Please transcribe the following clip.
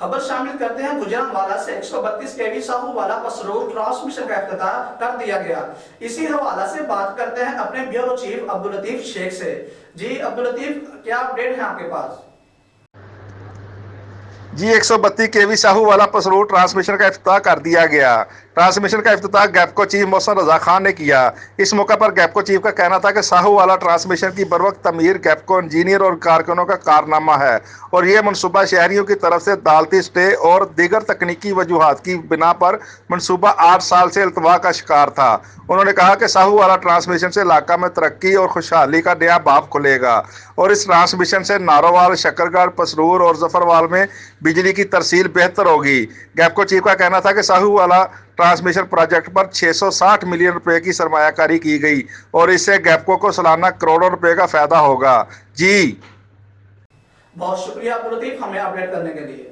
खबर शामिल करते हैं गुजरांवाला से 132 केवी साहूवाला पसरूर ट्रांसमिशन का इफ्तिताह कर दिया गया। इसी हवाला से बात करते हैं अपने ब्यूरो चीफ अब्दुल लतीफ शेख से। जी अब्दुल लतीफ, क्या अपडेट है आपके पास? जी 132 केवी साहूवाला पसरूर ट्रांसमिशन का इफ्तिताह कर दिया गया। ट्रांसमिशन का इफ्तिताह गैपको चीफ मोहसिन रजा खान ने किया। इस मौके पर गैपको चीफ का कहना था कि साहूवाला ट्रांसमिशन की बरवक्त तमीर गैपको इंजीनियर और कारकुनों का कारनामा है और ये मनसूबा शहरियों की तरफ से अदालती स्टे और दीगर तकनीकी वजूहात की बिना पर मनसूबा 8 साल से अल्तवा का शिकार था। उन्होंने कहा कि साहूवाला ट्रांसमिशन से इलाका में तरक्की और खुशहाली का नया बाब खुलेगा और इस ट्रांसमिशन से नारोवाल, शकरगढ़, पसरूर और जफरवाल में बिजली की तरसील बेहतर होगी। गैपको चीफ का कहना था कि साहूवाला ट्रांसमिशन प्रोजेक्ट पर 660 मिलियन रुपए की सरमायाकारी की गई और इससे गैपको को सालाना करोड़ों रुपए का फायदा होगा। जी बहुत शुक्रिया अब्दुल लतीफ हमें अपडेट करने के लिए।